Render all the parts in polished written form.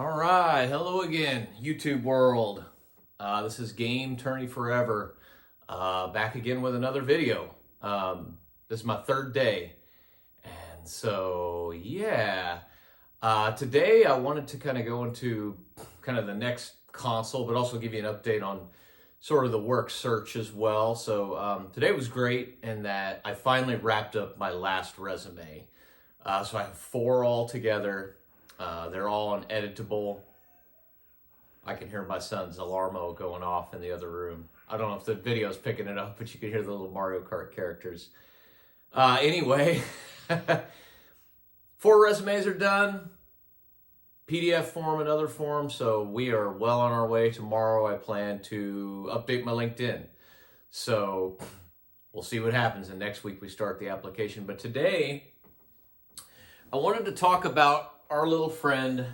All right, hello again, YouTube world. This is Game Tourney Forever, back again with another video. This is my third day, and so yeah. Today I wanted to kind of go into kind of the next console, but also give you an update on sort of the work search as well. So today was great in that I finally wrapped up my last resume. So I have 4 all together. They're all uneditable. I can hear my son's alarmo going off in the other room. I don't know if the video's picking it up, but you can hear the little Mario Kart characters. Anyway, 4 resumes are done. PDF form, another form. So we are well on our way. Tomorrow I plan to update my LinkedIn. So we'll see what happens. And next week we start the application. But today I wanted to talk about our little friend,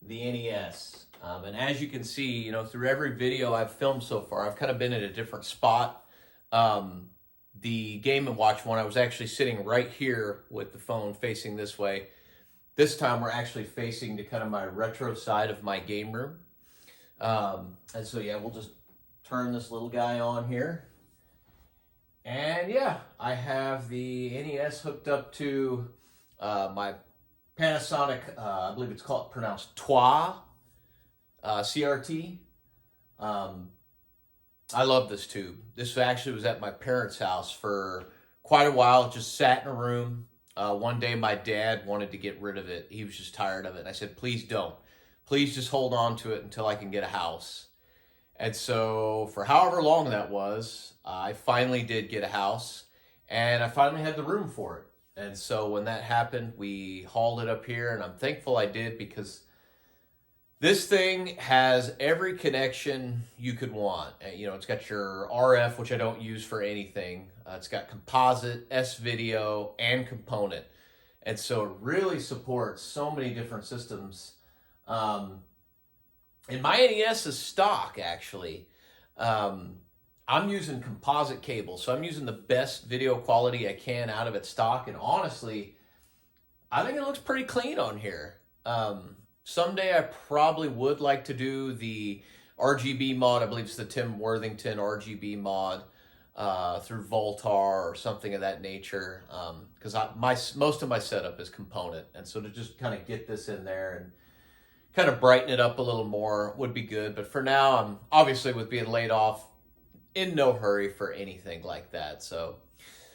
the NES. And as you can see, through every video I've filmed so far, I've kind of been at a different spot. The Game & Watch one, I was actually sitting right here with the phone facing this way. This time we're actually facing to kind of my retro side of my game room. And so yeah, we'll just turn this little guy on here. And yeah, I have the NES hooked up to my Panasonic, I believe it's pronounced TWA CRT. I love this tube. This actually was at my parents' house for quite a while. It just sat in a room. One day my dad wanted to get rid of it. He was just tired of it. And I said, please don't. Please just hold on to it until I can get a house. And so for however long that was, I finally did get a house. And I finally had the room for it. And so when that happened, we hauled it up here, and I'm thankful I did because this thing has every connection you could want. It's got your RF, which I don't use for anything. It's got composite, S-video, and component. And so it really supports so many different systems. And my NES is stock, actually. I'm using composite cable, so I'm using the best video quality I can out of its stock, and honestly, I think it looks pretty clean on here. Someday I probably would like to do the RGB mod. I believe it's the Tim Worthington RGB mod through Voltar or something of that nature, because most of my setup is component, and so to just kind of get this in there and kind of brighten it up a little more would be good. But for now, I'm obviously, with being laid off, in no hurry for anything like that.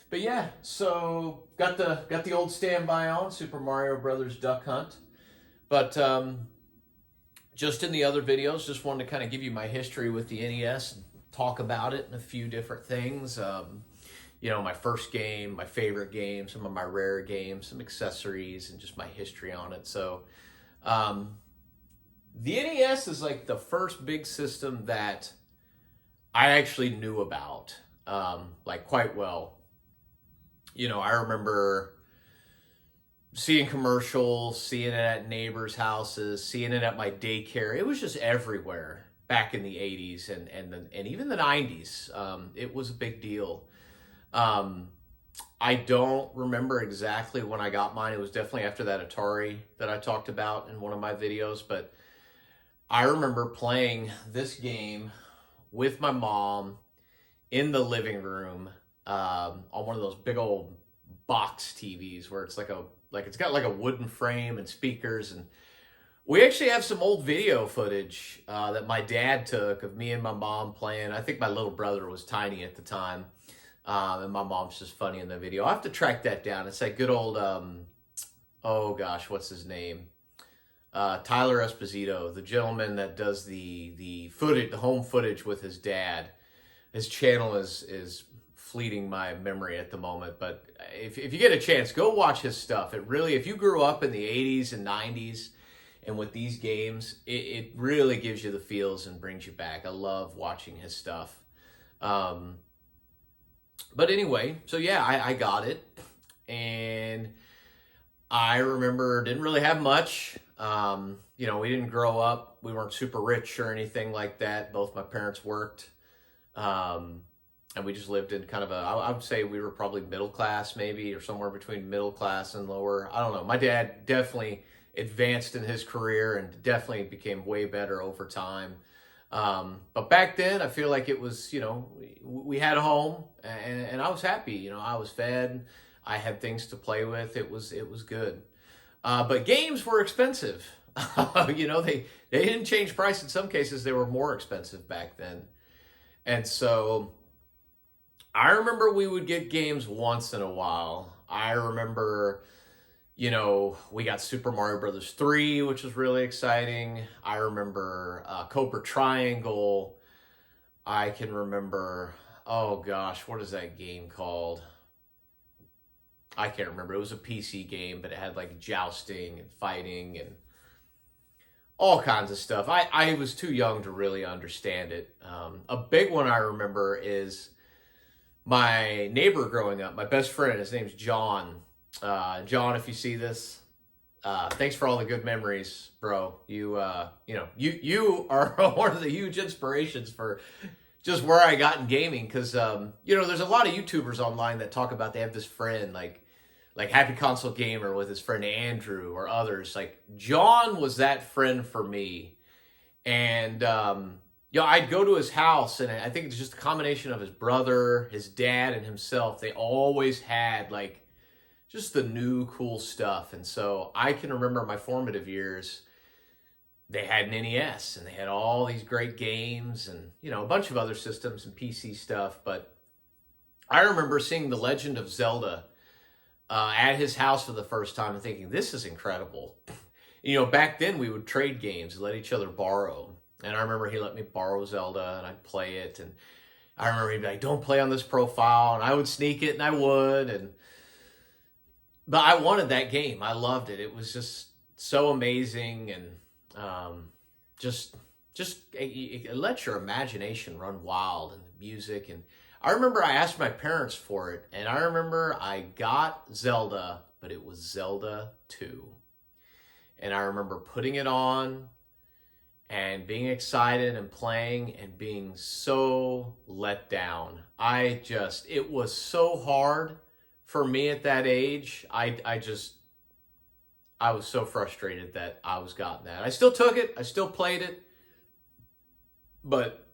But yeah, so got the old standby on, Super Mario Brothers Duck Hunt. But just in the other videos, just wanted to kind of give you my history with the NES and talk about it and a few different things. My first game, my favorite game, some of my rare games, some accessories, and just my history on it. So the NES is like the first big system that I actually knew about, quite well. I remember seeing commercials, seeing it at neighbors' houses, seeing it at my daycare. It was just everywhere back in the 80s and even the 90s. It was a big deal. I don't remember exactly when I got mine. It was definitely after that Atari that I talked about in one of my videos, but I remember playing this game with my mom in the living room on one of those big old box TVs where it's it's got like a wooden frame and speakers. And we actually have some old video footage that my dad took of me and my mom playing. I think my little brother was tiny at the time, and my mom's just funny in the video. I have to track that down. It's that good old oh gosh, what's his name? Tyler Esposito, the gentleman that does the footage, the home footage with his dad. His channel is fleeting my memory at the moment, but if you get a chance, go watch his stuff. It really, if you grew up in the 80s and 90s and with these games, it really gives you the feels and brings you back. I love watching his stuff. But anyway, so yeah, I got it, and I remember didn't really have much. We didn't grow up. We weren't super rich or anything like that. Both my parents worked. And we just lived in kind of I would say we were probably middle class maybe, or somewhere between middle class and lower. I don't know. My dad definitely advanced in his career and definitely became way better over time. But back then, I feel like it was, we had a home, and I was happy. I was fed. I had things to play with. It was good. But games were expensive. They didn't change price. In some cases, they were more expensive back then. And so I remember we would get games once in a while. I remember, we got Super Mario Brothers 3, which was really exciting. I remember Cobra Triangle. I can remember, oh gosh, what is that game called? I can't remember. It was a PC game, but it had like jousting and fighting and all kinds of stuff. I was too young to really understand it. A big one I remember is my neighbor growing up, my best friend. His name's John. John, if you see this, thanks for all the good memories, bro. You are one of the huge inspirations for just where I got in gaming. Because there's a lot of YouTubers online that talk about they have this friend like Happy Console Gamer with his friend Andrew or others. Like John was that friend for me, and I'd go to his house, and I think it's just a combination of his brother, his dad, and himself. They always had like just the new cool stuff. And so I can remember my formative years, they had an NES, and they had all these great games and, a bunch of other systems and PC stuff. But I remember seeing The Legend of Zelda at his house for the first time and thinking, this is incredible. Back then we would trade games and let each other borrow. And I remember he let me borrow Zelda, and I'd play it. And I remember he'd be like, don't play on this profile. And I would sneak it, and I would. But I wanted that game. I loved it. It was just so amazing. And it lets your imagination run wild, and the music. And I remember I asked my parents for it. And I remember I got Zelda, but it was Zelda 2. And I remember putting it on and being excited and playing and being so let down. It was so hard for me at that age. I was so frustrated that I was gotten that. I still took it. I still played it. But,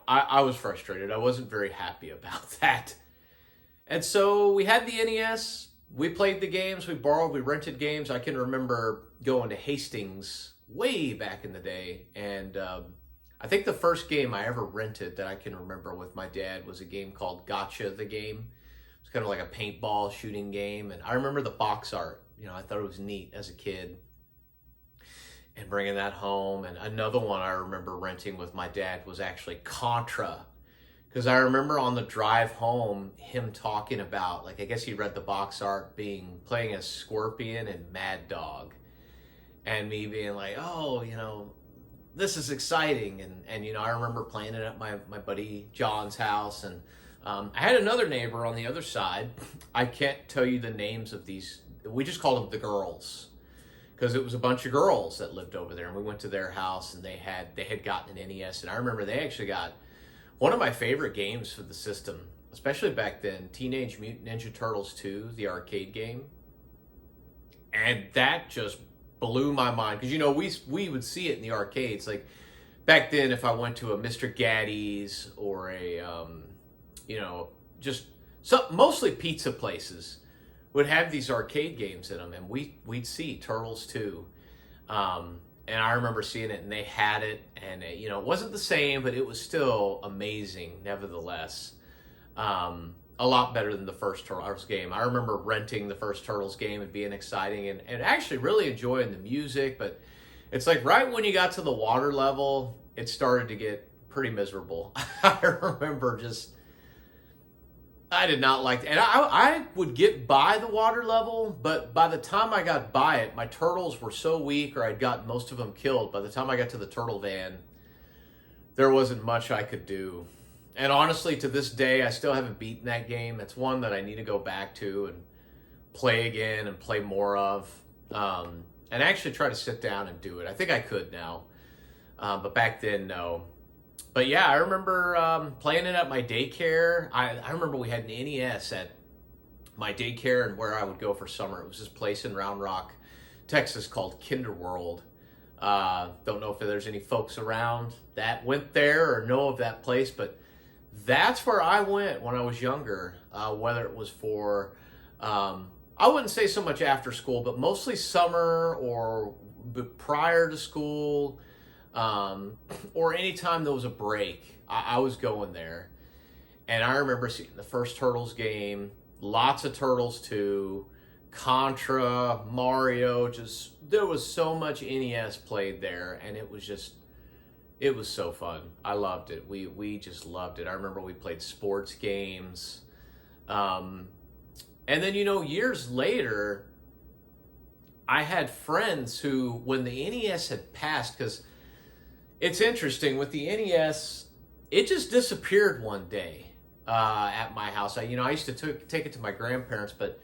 I was frustrated. I wasn't very happy about that. And so we had the NES. We played the games. We rented games. I can remember going to Hastings way back in the day. And I think the first game I ever rented that I can remember with my dad was a game called Gotcha the Game. It's kind of like a paintball shooting game. And I remember the box art. I thought it was neat as a kid. And bringing that home. And another one I remember renting with my dad was actually Contra. Because I remember on the drive home, him talking about, I guess he read the box art, playing as Scorpion and Mad Dog. And me being like, oh, this is exciting. And I remember playing it at my buddy John's house. And I had another neighbor on the other side. I can't tell you the names of these. We just called them the girls, because it was a bunch of girls that lived over there. And we went to their house, and they had gotten an NES. And I remember they actually got one of my favorite games for the system, especially back then, Teenage Mutant Ninja Turtles 2, the arcade game. And that just blew my mind, because we would see it in the arcades. Like back then, if I went to a Mr. Gaddy's or a mostly pizza places would have these arcade games in them, and we'd see Turtles 2. And I remember seeing it, and they had it, and it wasn't the same, but it was still amazing nevertheless. A lot better than the first Turtles game. I remember renting the first Turtles game and being exciting and actually really enjoying the music, but it's like right when you got to the water level, it started to get pretty miserable. I remember I did not like it. And I would get by the water level, but by the time I got by it, my turtles were so weak, or I'd gotten most of them killed. By the time I got to the turtle van, there wasn't much I could do. And honestly, to this day, I still haven't beaten that game. It's one that I need to go back to and play again and play more of. And actually try to sit down and do it. I think I could now. But back then, no. But yeah, I remember playing it at my daycare. I remember we had an NES at my daycare and where I would go for summer. It was this place in Round Rock, Texas called Kinderworld. Don't know if there's any folks around that went there or know of that place, but that's where I went when I was younger. Whether it was for, I wouldn't say so much after school, but mostly summer or prior to school, or anytime there was a break, I was going there. And I remember seeing the first Turtles game, lots of Turtles 2, Contra, Mario, just there was so much NES played there, and it was so fun. I loved it. We just loved it. I remember we played sports games. And then, years later, I had friends who, when the NES had passed, because it's interesting, with the NES, it just disappeared one day at my house. I used to take it to my grandparents, but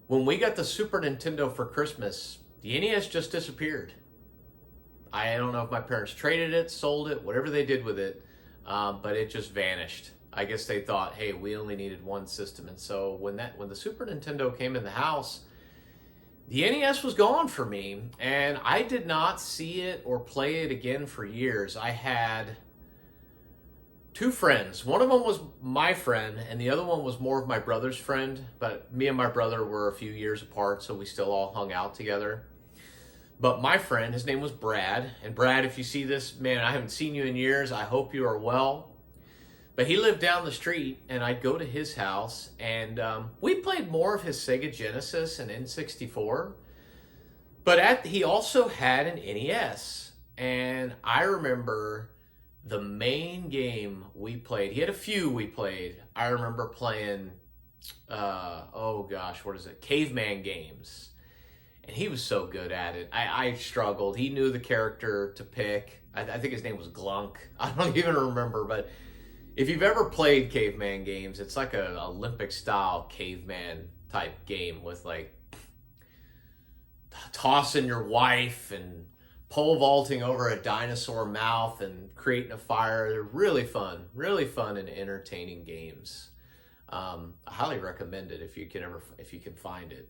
when we got the Super Nintendo for Christmas, the NES just disappeared. I don't know if my parents traded it, sold it, whatever they did with it, but it just vanished. I guess they thought, hey, we only needed one system. And so when the Super Nintendo came in the house, the NES was gone for me, and I did not see it or play it again for years. I had two friends. One of them was my friend, and the other one was more of my brother's friend, but me and my brother were a few years apart, so we still all hung out together. But my friend, his name was Brad, and Brad, if you see this, man, I haven't seen you in years. I hope you are well. But he lived down the street, and I'd go to his house, and we played more of his Sega Genesis and N64. But he also had an NES, and I remember the main game we played. He had a few we played. I remember playing, what is it? Caveman games. And he was so good at it. I struggled. He knew the character to pick. I think his name was Glunk. I don't even remember, but if you've ever played caveman games, it's like an Olympic-style caveman type game with like tossing your wife and pole vaulting over a dinosaur mouth and creating a fire. They're really fun and entertaining games. I highly recommend it if you can find it.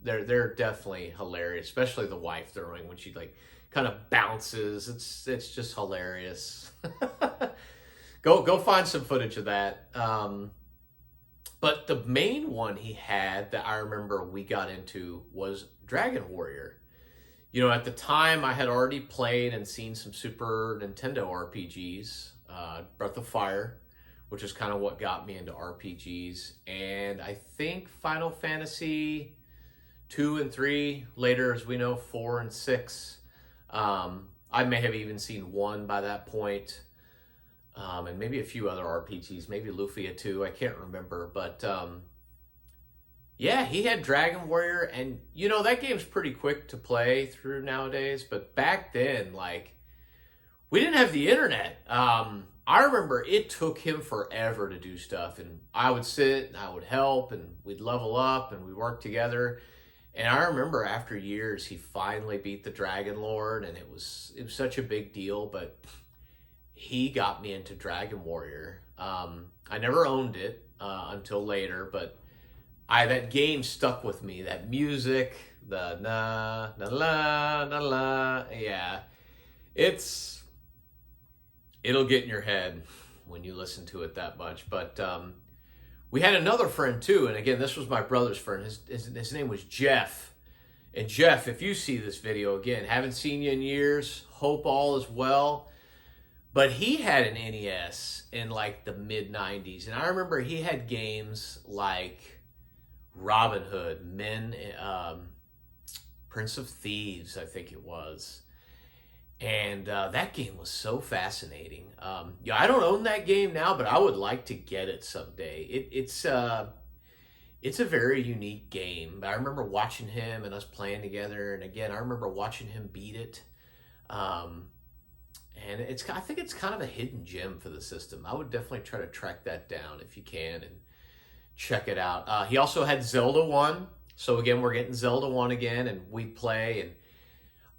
They're definitely hilarious, especially the wife throwing when she like kind of bounces. It's just hilarious. Go find some footage of that. But the main one he had that I remember we got into was Dragon Warrior. At the time I had already played and seen some Super Nintendo RPGs, Breath of Fire, which is kind of what got me into RPGs, and I think Final Fantasy 2 and 3, later as we know 4 and 6. I may have even seen 1 by that point. And maybe a few other RPGs, maybe Lufia 2, I can't remember, but yeah, he had Dragon Warrior, and that game's pretty quick to play through nowadays, but back then, like, we didn't have the internet. I remember it took him forever to do stuff, and I would sit and I would help, and we'd level up and we'd work together. And I remember after years, he finally beat the Dragon Lord, and it was such a big deal, but he got me into Dragon Warrior. I never owned it until later, but that game stuck with me. That music, the na na la na la, yeah, it'll get in your head when you listen to it that much. But we had another friend too, and again, this was my brother's friend. His name was Jeff. And Jeff, if you see this video, again, haven't seen you in years, hope all is well. But he had an NES in like the mid-90s, and I remember he had games like Robin Hood, Prince of Thieves, I think it was. And that game was so fascinating. I don't own that game now, but I would like to get it someday. It's a very unique game. I remember watching him and us playing together, and again, I remember watching him beat it. And I think it's kind of a hidden gem for the system. I would definitely try to track that down if you can and check it out. He also had Zelda 1. So again, we're getting Zelda 1 again, and we'd play. And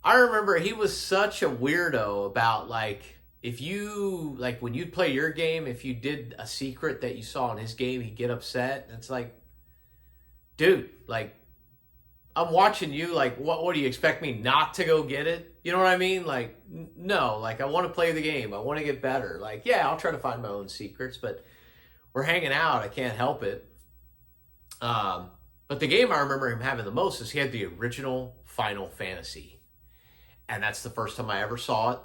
I remember he was such a weirdo about like, when you'd play your game, if you did a secret that you saw in his game, he'd get upset. And it's like, dude, like, I'm watching you, like, what do you expect me not to go get it? You know what I mean? Like, no, like, I want to play the game. I want to get better. Like, yeah, I'll try to find my own secrets, but we're hanging out. I can't help it. Um, but the game I remember him having the most is he had the original Final Fantasy. And that's the first time I ever saw it.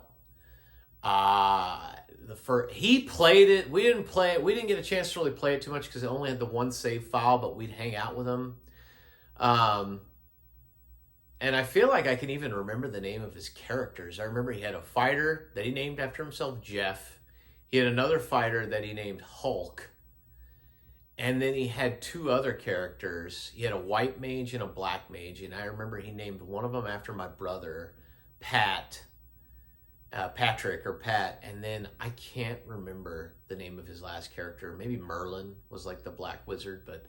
He played it. We didn't play it. We didn't get a chance to really play it too much because it only had the one save file, but we'd hang out with him. And I feel like I can even remember the name of his characters. I remember he had a fighter that he named after himself, Jeff. He had another fighter that he named Hulk. And then he had two other characters. He had a white mage and a black mage. And I remember he named one of them after my brother, Patrick or Pat. And then I can't remember the name of his last character. Maybe Merlin was like the black wizard. But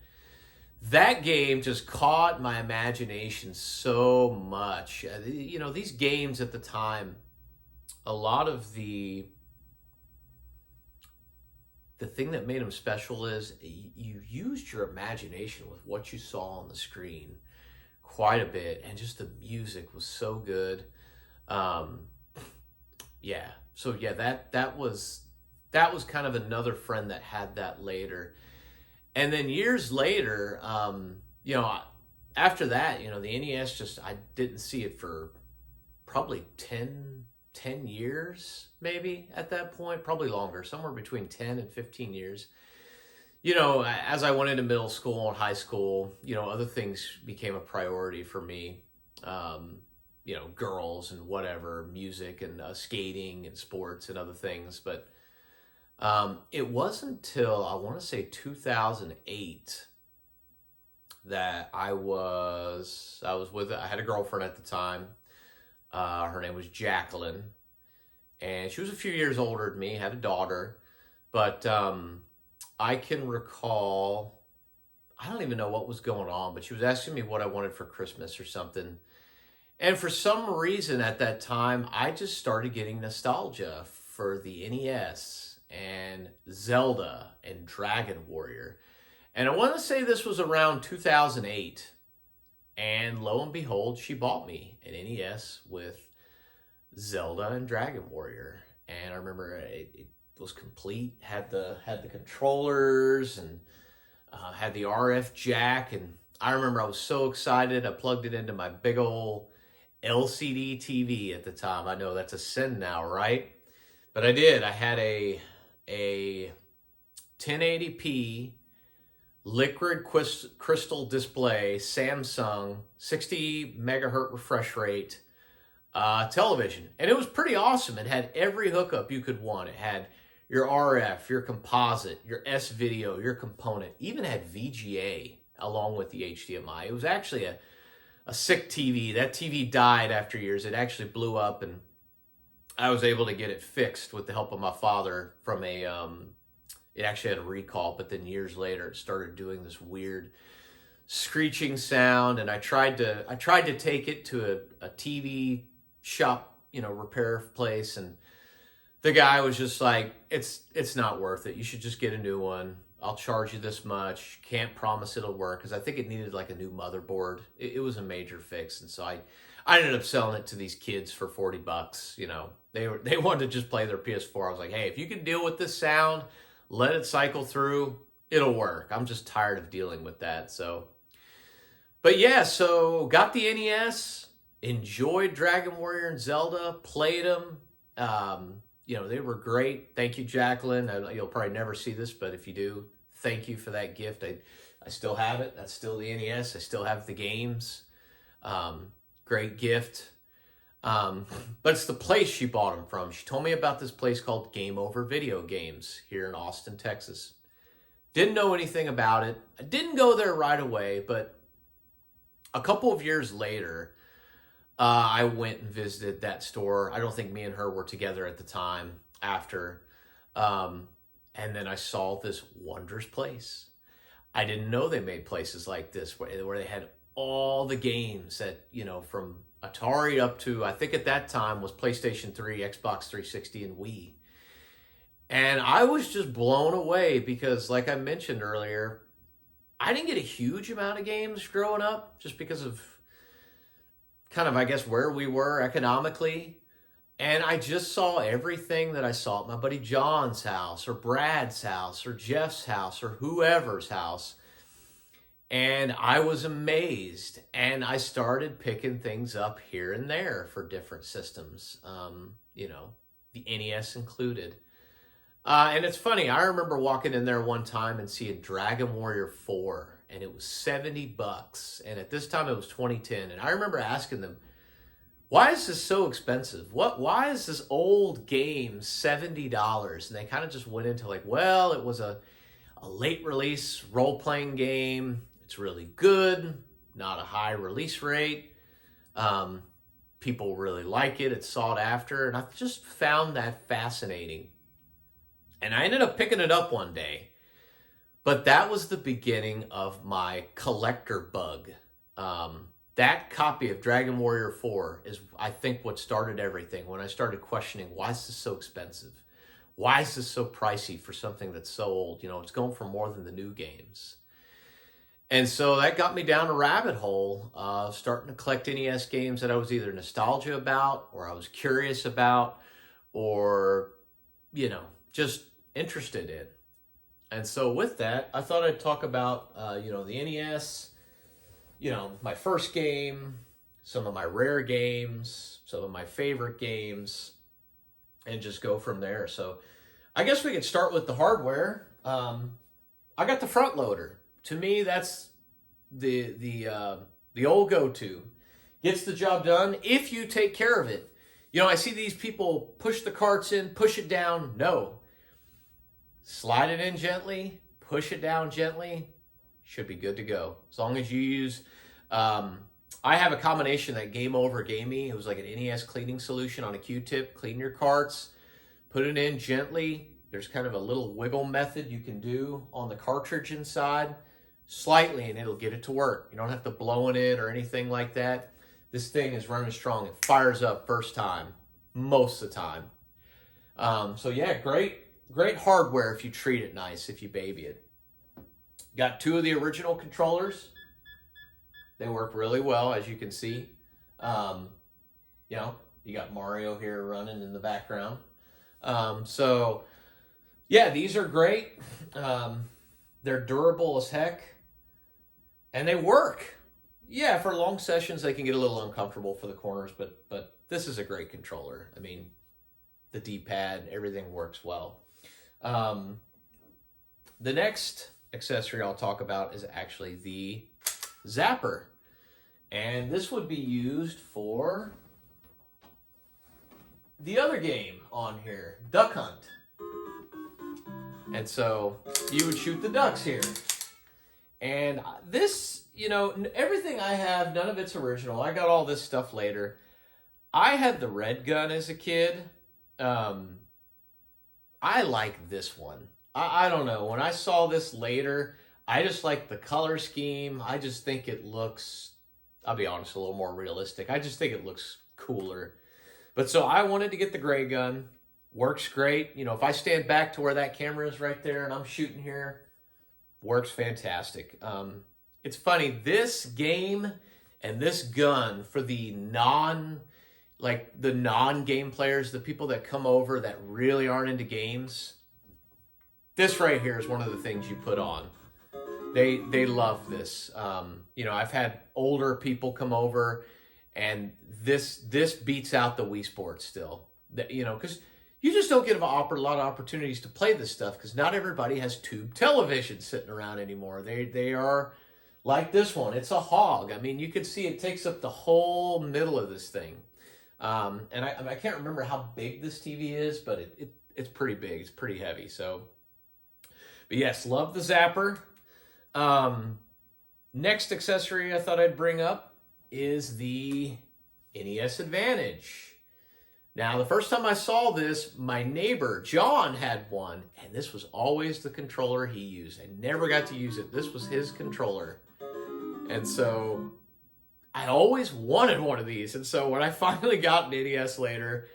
that game just caught my imagination so much. You know, these games at the time, a lot of the thing that made them special is you used your imagination with what you saw on the screen quite a bit, and just the music was so good. Yeah, so yeah, that was kind of another friend that had that later. And then years later, you know, after that, you know, the NES just, I didn't see it for probably 10 years, maybe at that point, probably longer, somewhere between 10 and 15 years. You know, as I went into middle school and high school, you know, other things became a priority for me. You know, girls and whatever, music and skating and sports and other things. But it wasn't until, I want to say 2008 that I had a girlfriend at the time. Her name was Jacqueline, and she was a few years older than me, had a daughter. But I can recall, I don't even know what was going on, but she was asking me what I wanted for Christmas or something. And for some reason at that time, I just started getting nostalgia for the NES and Zelda and Dragon Warrior. And I want to say this was around 2008. And lo and behold, she bought me an NES with Zelda and Dragon Warrior. And I remember it was complete, had the controllers, and had the RF jack. And I remember I was so excited. I plugged it into my big old LCD TV at the time. I know that's a sin now, right? But I did. I had a 1080p liquid crystal display Samsung 60 megahertz refresh rate television, and it was pretty awesome. It had every hookup you could want. It had your RF, your composite, your S-video, your component, even had VGA along with the HDMI. It was actually a sick TV. That TV died after years. It actually blew up, and I was able to get it fixed with the help of my father from it actually had a recall, but then years later it started doing this weird screeching sound. And I tried to take it to a TV shop, you know, repair place, and the guy was just like, it's not worth it. You should just get a new one. I'll charge you this much. Can't promise it'll work, because I think it needed like a new motherboard. It was a major fix, and so I ended up selling it to these kids for $40. You know, they wanted to just play their PS4. I was like, hey, if you can deal with this sound, let it cycle through, it'll work. I'm just tired of dealing with that. So, but yeah, so got the NES, enjoyed Dragon Warrior and Zelda, played them. You know, they were great. Thank you, Jacqueline. You'll probably never see this, but if you do, thank you for that gift. I still have it. That's still the NES. I still have the games. Great gift. But it's the place she bought them from. She told me about this place called Game Over Video Games here in Austin, Texas. Didn't know anything about it. I didn't go there right away, but a couple of years later, I went and visited that store. I don't think me and her were together at the time after. And then I saw this wondrous place. I didn't know they made places like this where they had all the games that, you know, from Atari up to, I think at that time was PlayStation 3, Xbox 360, and Wii. And I was just blown away because, like I mentioned earlier, I didn't get a huge amount of games growing up just because of kind of, I guess, where we were economically. And I just saw everything that I saw at my buddy John's house or Brad's house or Jeff's house or whoever's house. And I was amazed. And I started picking things up here and there for different systems, the NES included. And it's funny, I remember walking in there one time and seeing Dragon Warrior 4, and it was $70. And at this time it was 2010. And I remember asking them, why is this so expensive? Why is this old game $70? And they kind of just went into like, well, it was a late release role-playing game. It's really good, not a high release rate. People really like it. It's sought after. And I just found that fascinating. And I ended up picking it up one day. But that was the beginning of my collector bug. That copy of Dragon Warrior 4 is, I think, what started everything. When I started questioning, why is this so expensive? Why is this so pricey for something that's so old? It's going for more than the new games. And so that got me down a rabbit hole of starting to collect NES games that I was either nostalgia about, or I was curious about, or, just interested in. And so with that, I thought I'd talk about, the NES, my first game, some of my rare games, some of my favorite games, and just go from there. So I guess we could start with the hardware. I got the front loader. To me, that's the old go-to. Gets the job done if you take care of it. I see these people push the carts in, push it down. No. Slide it in gently, push it down gently, should be good to go. As long as you use, I have a combination that Game Over gave me. It was like an NES cleaning solution on a Q-tip. Clean your carts, put it in gently. There's kind of a little wiggle method you can do on the cartridge inside, slightly, and it'll get it to work. You don't have to blow in it or anything like that. This thing is running strong. It fires up first time, most of the time. So yeah, great hardware if you treat it nice, if you baby it. Got two of the original controllers. They work really well, as you can see. You got Mario here running in the background. So yeah, these are great. They're durable as heck. And they work. Yeah, for long sessions, they can get a little uncomfortable for the corners, but this is a great controller. I mean, the D-pad, everything works well. The next accessory I'll talk about is actually the Zapper. And this would be used for the other game on here, Duck Hunt. And so you would shoot the ducks here. And this, everything I have, none of it's original. I got all this stuff later. I had the red gun as a kid. I like this one. I don't know. When I saw this later, I just like the color scheme. I just think it looks, I'll be honest, a little more realistic. I just think it looks cooler. But so I wanted to get the gray gun. Works great. If I stand back to where that camera is right there and I'm shooting here, works fantastic. It's funny, this game and this gun for the non-game players, the people that come over that really aren't into games, this right here is one of the things you put on. They love this. I've had older people come over, and this beats out the Wii Sports still. Because you just don't get a lot of opportunities to play this stuff, because not everybody has tube television sitting around anymore. They are like this one. It's a hog. I mean, you can see it takes up the whole middle of this thing. And I can't remember how big this TV is, but it's pretty big. It's pretty heavy. So, but yes, love the Zapper. Next accessory I thought I'd bring up is the NES Advantage. Now, the first time I saw this, my neighbor, John, had one, and this was always the controller he used. I never got to use it. This was his controller. And so I always wanted one of these. And so when I finally got an NES later,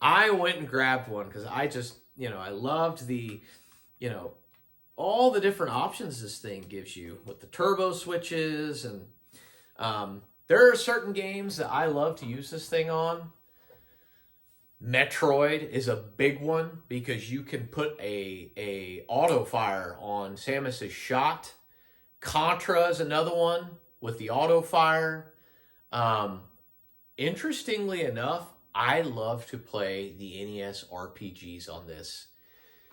I went and grabbed one because I just, I loved the, all the different options this thing gives you with the turbo switches and There are certain games that I love to use this thing on. Metroid is a big one because you can put a auto fire on Samus's shot. Contra is another one with the auto fire. Um, Interestingly enough, I love to play the NES RPGs on this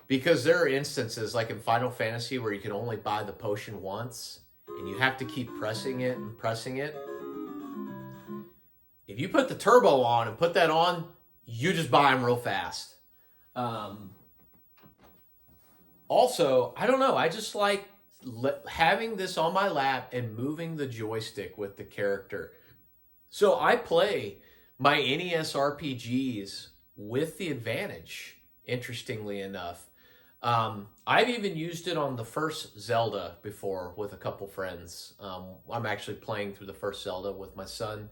because there are instances like in Final Fantasy where you can only buy the potion once and you have to keep pressing it and pressing it. If you put the turbo on and put that on, you just buy them real fast. Also, I don't know. I just like having this on my lap and moving the joystick with the character. So I play my NES RPGs with the Advantage, interestingly enough. I've even used it on the first Zelda before with a couple friends. I'm actually playing through the first Zelda with my son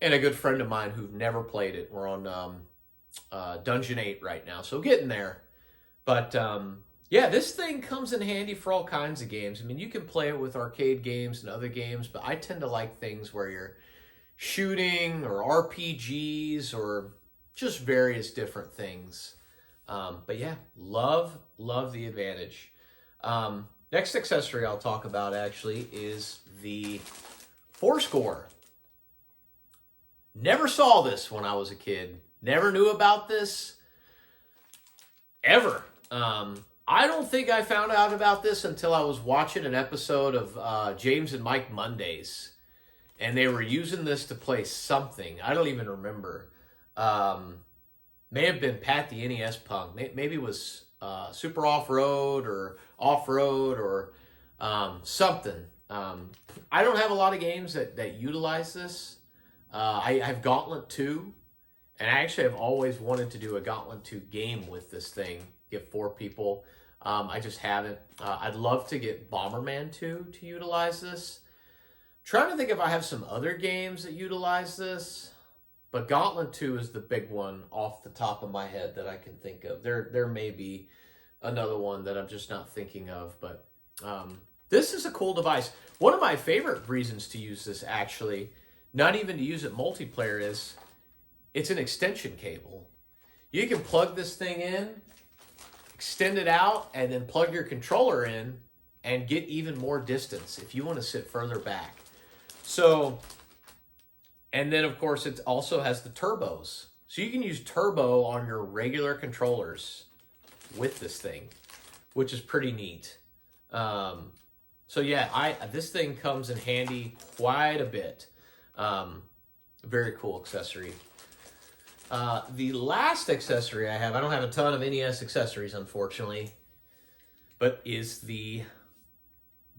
and a good friend of mine who've never played it. We're on Dungeon 8 right now, so getting there. But yeah, this thing comes in handy for all kinds of games. I mean, you can play it with arcade games and other games, but I tend to like things where you're shooting or RPGs or just various different things. But yeah, love the Advantage. Next accessory I'll talk about actually is the Fourscore. Never saw this when I was a kid. Never knew about this ever. I don't think I found out about this until I was watching an episode of James and Mike Mondays. And they were using this to play something. I don't even remember. May have been Pat the NES Punk. Maybe it was Super Off-Road or something. I don't have a lot of games that utilize this. I have Gauntlet 2, and I actually have always wanted to do a Gauntlet 2 game with this thing, get 4 people. I just haven't. I'd love to get Bomberman 2 to utilize this. Trying to think if I have some other games that utilize this, but Gauntlet 2 is the big one off the top of my head that I can think of. There may be another one that I'm just not thinking of, but this is a cool device. One of my favorite reasons to use this, actually, not even to use it multiplayer, is it's an extension cable. You can plug this thing in, extend it out, and then plug your controller in and get even more distance if you want to sit further back. So, and then of course it also has the turbos. So you can use turbo on your regular controllers with this thing, which is pretty neat. So yeah, this thing comes in handy quite a bit. Very cool accessory. The last accessory I have, I don't have a ton of NES accessories, unfortunately, but is the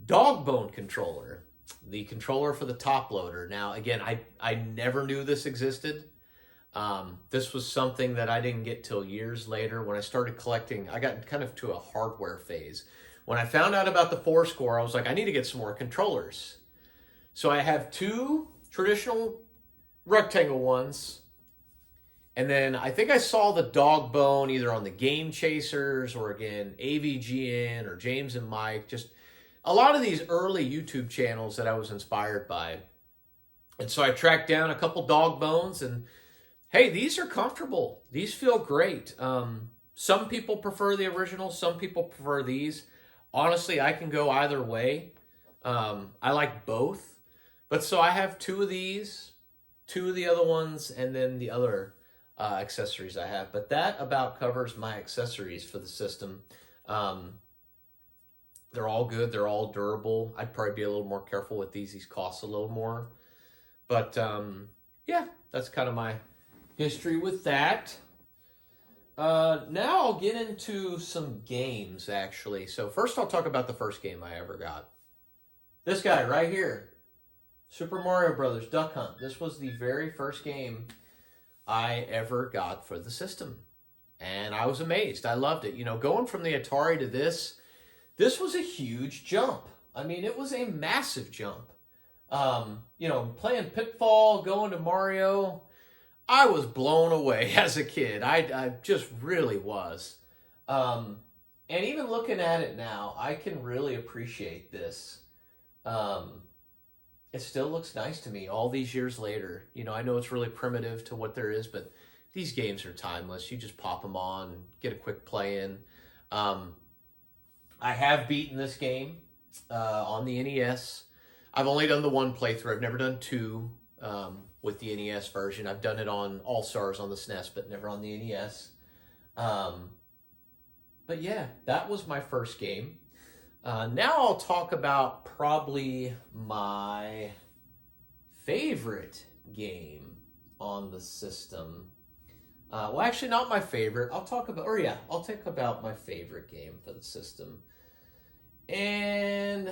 dog bone controller. The controller for the top loader. Now, again, I never knew this existed. This was something that I didn't get till years later when I started collecting. I got kind of to a hardware phase. When I found out about the Fourscore, I was like, I need to get some more controllers. So I have 2 traditional rectangle ones. And then I think I saw the dog bone either on the Game Chasers or again, AVGN or James and Mike. Just a lot of these early YouTube channels that I was inspired by. And so I tracked down a couple dog bones and hey, these are comfortable. These feel great. Some people prefer the original. Some people prefer these. Honestly, I can go either way. I like both. But so I have 2 of these, 2 of the other ones, and then the other accessories I have. But that about covers my accessories for the system. They're all good. They're all durable. I'd probably be a little more careful with these. These cost a little more. But yeah, that's kind of my history with that. Now I'll get into some games, actually. So first I'll talk about the first game I ever got. This guy right here. Super Mario Brothers Duck Hunt. This was the very first game I ever got for the system. And I was amazed. I loved it. You know, going from the Atari to this was a huge jump. I mean, it was a massive jump. You know, playing Pitfall, going to Mario, I was blown away as a kid. I just really was. And even looking at it now, I can really appreciate this. it still looks nice to me all these years later. You know, I know it's really primitive to what there is, but these games are timeless. You just pop them on, get a quick play in. Um, I have beaten this game on the NES. I've only done the one playthrough. I've never done two with the NES version. I've done it on All Stars on the SNES, but never on the NES. But yeah, that was my first game. Now I'll talk about probably my favorite game on the system. Well, actually, not my favorite. I'll talk about my favorite game for the system. And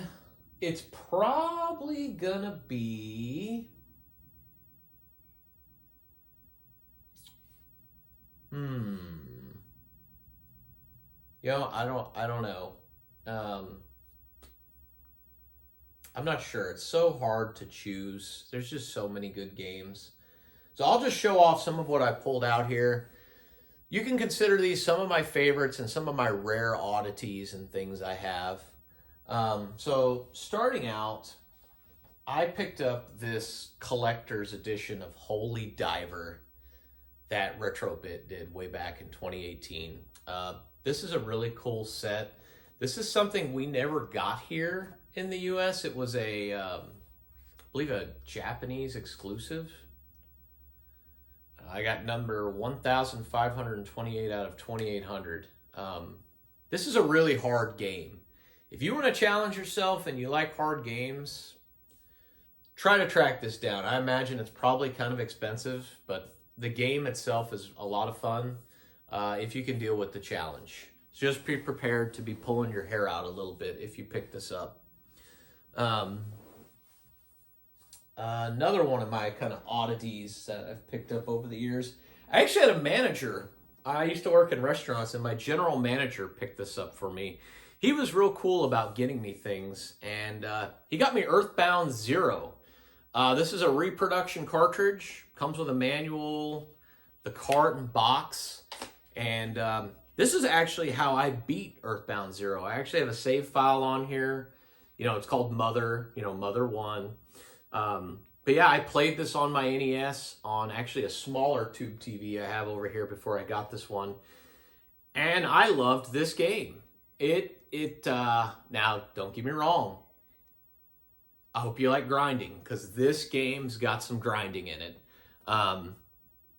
it's probably gonna be... You know, I don't know. I'm not sure. It's so hard to choose. There's just so many good games. So I'll just show off some of what I pulled out here. You can consider these some of my favorites and some of my rare oddities and things I have. So starting out, I picked up this collector's edition of Holy Diver that Retrobit did way back in 2018. This is a really cool set. This is something we never got here in the US. It was I believe a Japanese exclusive. I got number 1,528 out of 2,800. This is a really hard game. If you want to challenge yourself and you like hard games, try to track this down. I imagine it's probably kind of expensive, but the game itself is a lot of fun if you can deal with the challenge. So just be prepared to be pulling your hair out a little bit if you pick this up. Another one of my kind of oddities that I've picked up over the years. I actually had a manager. I used to work in restaurants, and my general manager picked this up for me. He was real cool about getting me things, and he got me Earthbound Zero. This is a reproduction cartridge. Comes with a manual, the cart and box, and this is actually how I beat Earthbound Zero. I actually have a save file on here. You know, it's called Mother, Mother 1. But yeah, I played this on my NES on actually a smaller tube TV I have over here before I got this one. And I loved this game. Now, don't get me wrong. I hope you like grinding, because this game's got some grinding in it.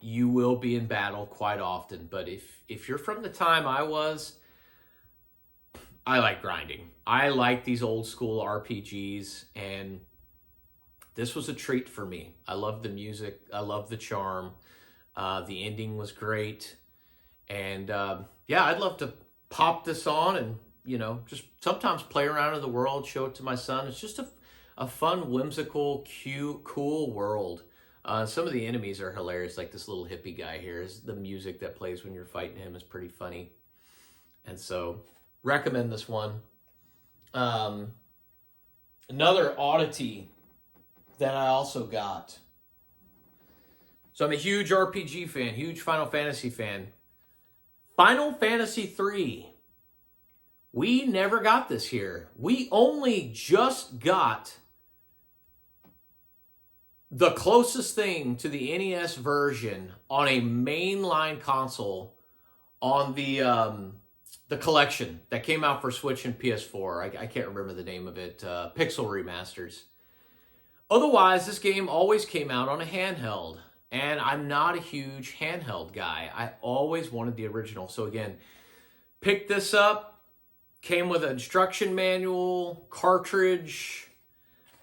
You will be in battle quite often, but if you're from the time I was, I like grinding. I like these old school RPGs, and this was a treat for me. I love the music. I love the charm. The ending was great. And yeah, I'd love to pop this on and, just sometimes play around in the world, show it to my son. It's just a fun, whimsical, cute, cool world. Some of the enemies are hilarious, like this little hippie guy here. The music that plays when you're fighting him is pretty funny. And so, recommend this one. Another oddity that I also got. So I'm a huge RPG fan, huge Final Fantasy fan. Final Fantasy 3. We never got this here. We only just got the closest thing to the NES version on a mainline console on the collection that came out for Switch and PS4. I can't remember the name of it. Pixel Remasters. Otherwise, this game always came out on a handheld, and I'm not a huge handheld guy. I always wanted the original. So again, picked this up, came with an instruction manual, cartridge.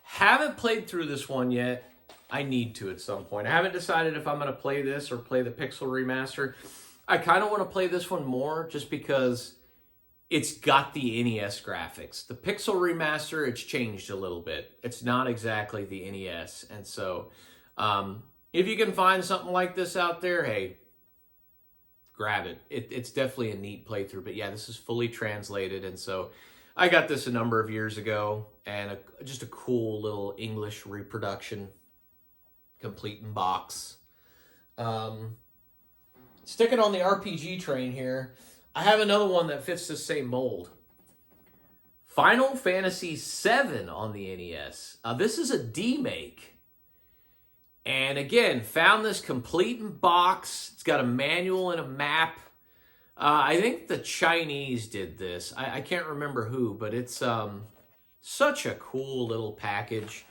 Haven't played through this one yet. I need to at some point. I haven't decided if I'm going to play this or play the Pixel Remaster. I kind of want to play this one more just because it's got the NES graphics. The Pixel Remaster, it's changed a little bit. It's not exactly the NES. And so, if you can find something like this out there, hey, grab it. It's definitely a neat playthrough. But yeah, this is fully translated. And so, I got this a number of years ago. And just a cool little English reproduction, complete in box. Sticking on the RPG train here, I have another one that fits the same mold. Final Fantasy VII on the NES. This is a D-make. And again, found this complete in box. It's got a manual and a map. I think the Chinese did this. I can't remember who, but it's such a cool little package.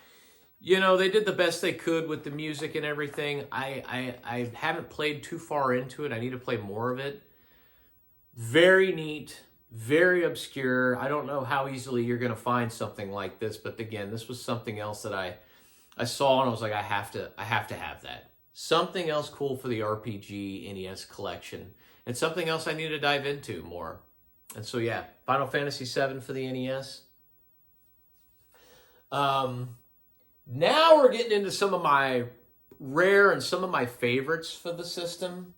You know, they did the best they could with the music and everything. I haven't played too far into it. I need to play more of it. Very neat, very obscure. I don't know how easily you're going to find something like this, but again, this was something else that I saw and I was like, I have to have that. Something else cool for the RPG NES collection, and something else I need to dive into more. And so yeah, Final Fantasy VII for the NES. Now we're getting into some of my rare and some of my favorites for the system.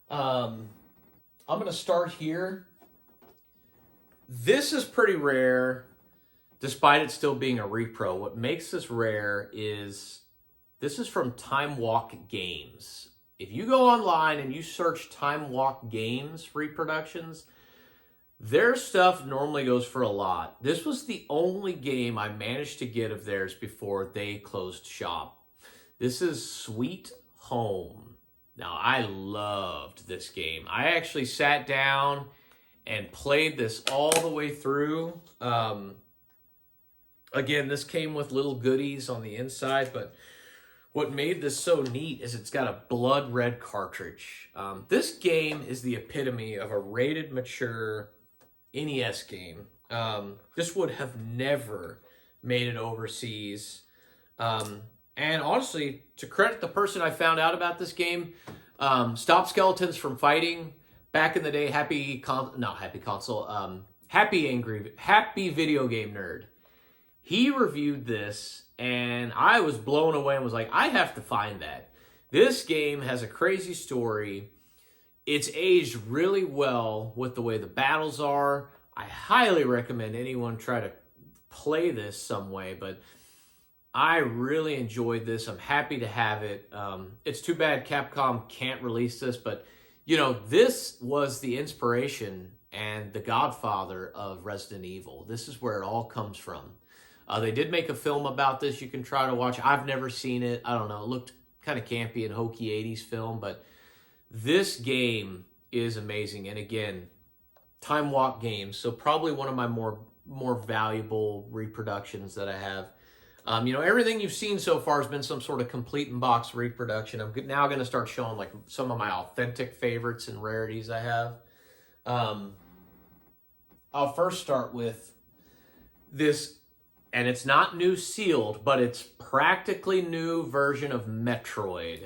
I'm going to start here. This is pretty rare, despite it still being a repro. What makes this rare is this is from Time Walk Games. If you go online and you search Time Walk Games reproductions, their stuff normally goes for a lot. This was the only game I managed to get of theirs before they closed shop. This is Sweet Home. Now, I loved this game. I actually sat down and played this all the way through. Again, this came with little goodies on the inside, but what made this so neat is it's got a blood red cartridge. This game is the epitome of a rated mature NES game. This would have never made it overseas. And honestly, to credit the person I found out about this game, Stop Skeletons from Fighting, back in the day, Happy Video Game Nerd. He reviewed this, and I was blown away and was like, I have to find that. This game has a crazy story. It's aged really well with the way the battles are. I highly recommend anyone try to play this some way, but I really enjoyed this. I'm happy to have it. It's too bad Capcom can't release this, but you know, this was the inspiration and the godfather of Resident Evil. This is where it all comes from. They did make a film about this you can try to watch. I've never seen it. I don't know. It looked kind of campy and hokey 80s film, but this game is amazing. And again, Time Walk Games, so probably one of my more valuable reproductions that I have. You know, everything you've seen so far has been some sort of complete in box reproduction. I'm now going to start showing like some of my authentic favorites and rarities I have. I'll first start with this, and it's not new sealed, but it's practically new version of Metroid.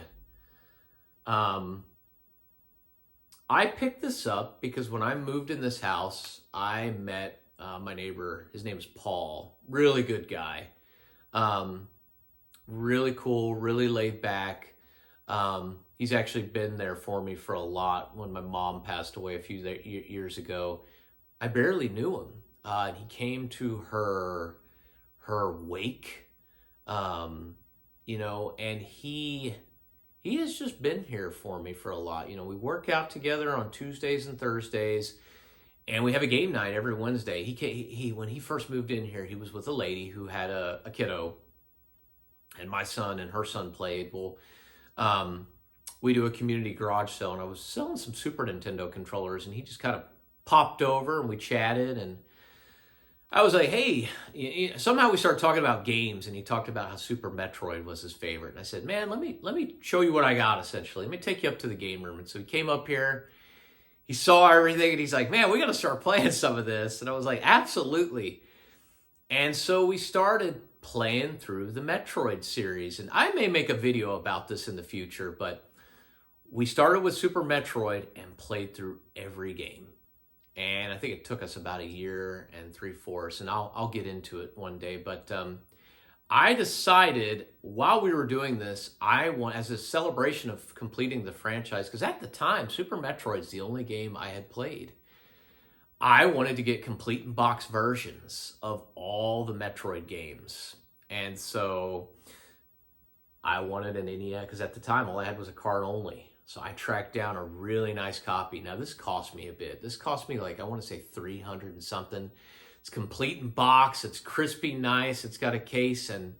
I picked this up because when I moved in this house, I met my neighbor. His name is Paul. Really good guy. Really cool, really laid back. He's actually been there for me for a lot. When my mom passed away a few years ago, I barely knew him. And he came to her wake, you know, and he has just been here for me for a lot. You know, we work out together on Tuesdays and Thursdays, and we have a game night every Wednesday. He when he first moved in here, he was with a lady who had a kiddo, and my son and her son played. Well, we do a community garage sale, and I was selling some Super Nintendo controllers, and he just kind of popped over, and we chatted, and I was like, hey, somehow we started talking about games, and he talked about how Super Metroid was his favorite. And I said, man, let me show you what I got, essentially. Let me take you up to the game room. And so he came up here, he saw everything, and he's like, man, we got to start playing some of this. And I was like, absolutely. And so we started playing through the Metroid series. And I may make a video about this in the future, but we started with Super Metroid and played through every game. And I think it took us about 1 year and 3/4, and I'll get into it one day. But I decided while we were doing this, as a celebration of completing the franchise, because at the time, Super Metroid's the only game I had played. I wanted to get complete in box versions of all the Metroid games. And so I wanted an NES, because at the time, all I had was a card only. So I tracked down a really nice copy. Now, this cost me a bit. This cost me like, I want to say 300 and something. It's complete in box. It's crispy nice. It's got a case. And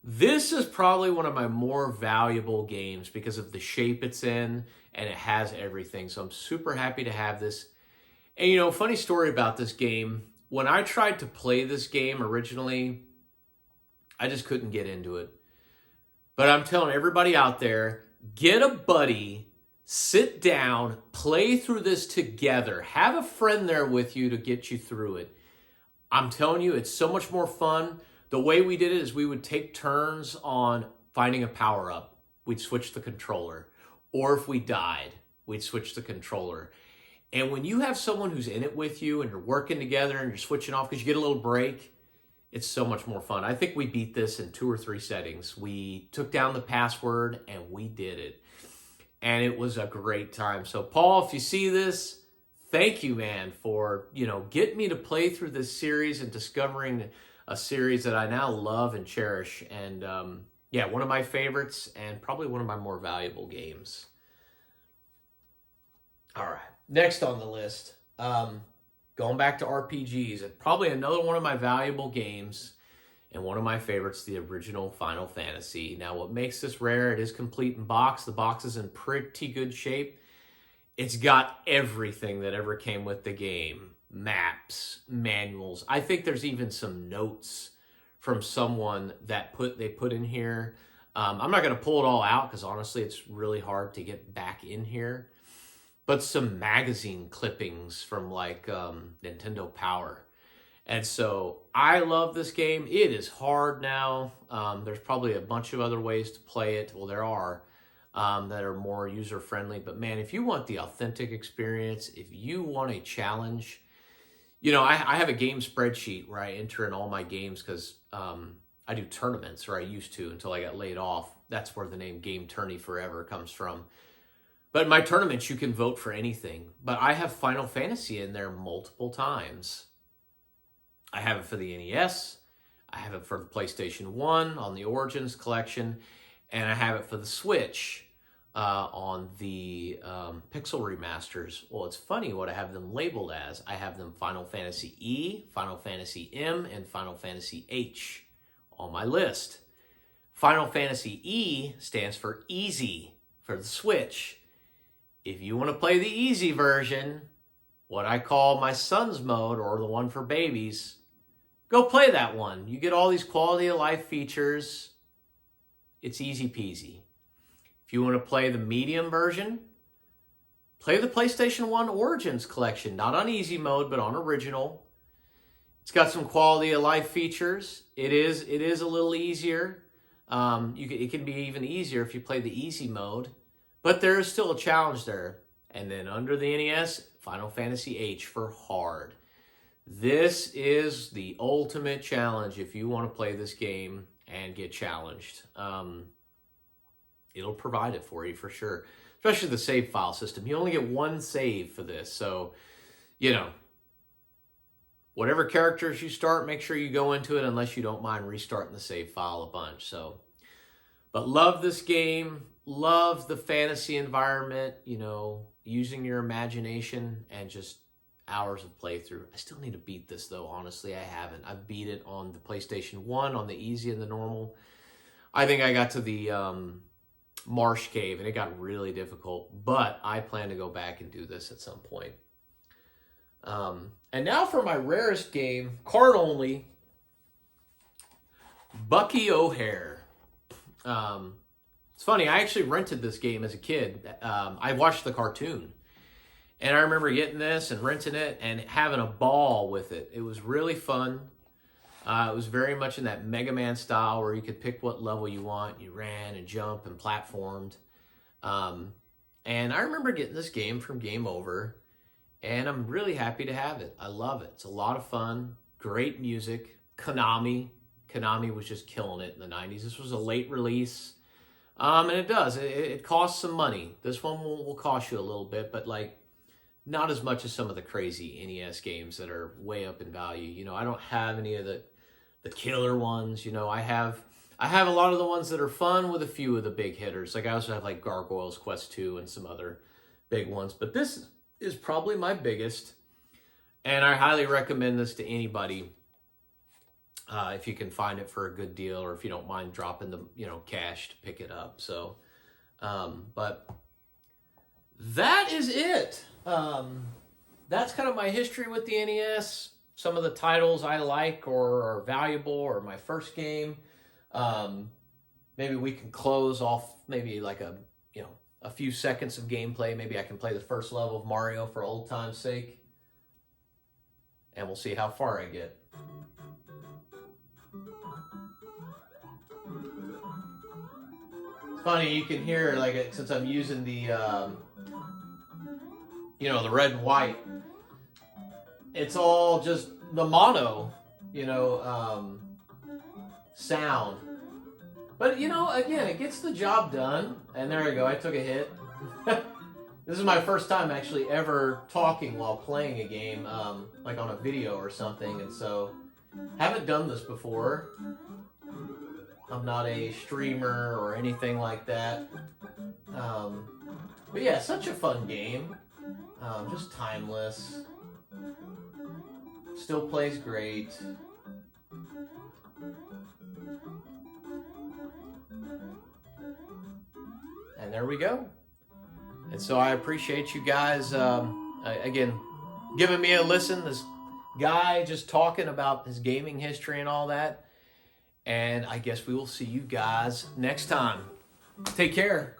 this is probably one of my more valuable games because of the shape it's in, and it has everything. So I'm super happy to have this. And, you know, funny story about this game. When I tried to play this game originally, I just couldn't get into it. But I'm telling everybody out there, get a buddy, sit down, play through this together. Have a friend there with you to get you through it. I'm telling you, it's so much more fun. The way we did it is we would take turns on finding a power-up. We'd switch the controller. Or if we died, we'd switch the controller. And when you have someone who's in it with you and you're working together and you're switching off because you get a little break, it's so much more fun. I think we beat this in 2 or 3 settings. We took down the password and we did it. And it was a great time. So Paul, if you see this, thank you, man, for, you know, getting me to play through this series and discovering a series that I now love and cherish. And yeah, one of my favorites and probably one of my more valuable games. All right, next on the list, going back to RPGs, probably another one of my valuable games and one of my favorites, the original Final Fantasy. Now, what makes this rare, it is complete in box. The box is in pretty good shape. It's got everything that ever came with the game. Maps, manuals. I think there's even some notes from someone that they put in here. I'm not going to pull it all out because honestly, it's really hard to get back in here. But some magazine clippings from like Nintendo Power. And so I love this game. It is hard now. There's probably a bunch of other ways to play it. Well, there are that are more user-friendly. But man, if you want the authentic experience, if you want a challenge, you know, I have a game spreadsheet where I enter in all my games because I do tournaments, or I used to until I got laid off. That's where the name Game Tourney Forever comes from. But in my tournaments, you can vote for anything. But I have Final Fantasy in there multiple times. I have it for the NES. I have it for the PlayStation 1 on the Origins collection. And I have it for the Switch on the Pixel remasters. Well, it's funny what I have them labeled as. I have them Final Fantasy E, Final Fantasy M, and Final Fantasy H on my list. Final Fantasy E stands for Easy for the Switch. If you want to play the easy version, what I call my son's mode, or the one for babies, go play that one. You get all these quality of life features. It's easy peasy. If you want to play the medium version, play the PlayStation 1 Origins collection. Not on easy mode, but on original. It's got some quality of life features. It is a little easier. It can be even easier if you play the easy mode. But there is still a challenge there. And then under the NES, Final Fantasy H for hard. This is the ultimate challenge if you want to play this game and get challenged. It'll provide it for you for sure. Especially the save file system. You only get one save for this. So, you know, whatever characters you start, make sure you go into it unless you don't mind restarting the save file a bunch. So, but love this game. Love the fantasy environment, you know, using your imagination and just hours of playthrough. I still need to beat this though, honestly. I haven't. I've beat it on the PlayStation 1, on the easy and the normal. I think I got to the Marsh Cave and it got really difficult, but I plan to go back and do this at some point. And now for my rarest game, card only, Bucky O'Hare. It's funny, I actually rented this game as a kid. I watched the cartoon. And I remember getting this and renting it and having a ball with it. It was really fun. It was very much in that Mega Man style where you could pick what level you want. You ran and jumped and platformed. And I remember getting this game from Game Over. And I'm really happy to have it. I love it. It's a lot of fun. Great music. Konami. Konami was just killing it in the 90s. This was a late release. And it does. It costs some money. This one will cost you a little bit, but like not as much as some of the crazy NES games that are way up in value. You know, I don't have any of the killer ones. You know, I have a lot of the ones that are fun with a few of the big hitters. Like I also have like Gargoyles Quest 2 and some other big ones. But this is probably my biggest. And I highly recommend this to anybody if you can find it for a good deal, or if you don't mind dropping the cash to pick it up. So, but that is it. That's kind of my history with the NES. Some of the titles I like or are valuable, or my first game. Maybe we can close off maybe like a few seconds of gameplay. Maybe I can play the first level of Mario for old time's sake. And we'll see how far I get. It's funny, you can hear, like, since I'm using the, the red and white, it's all just the mono, sound. But, again, it gets the job done. And there I go, I took a hit. This is my first time actually ever talking while playing a game, like on a video or something. And so, haven't done this before. I'm not a streamer or anything like that. But yeah, such a fun game. Just timeless. Still plays great. And there we go. And so I appreciate you guys, again, giving me a listen. This guy just talking about his gaming history and all that. And I guess we will see you guys next time. Take care.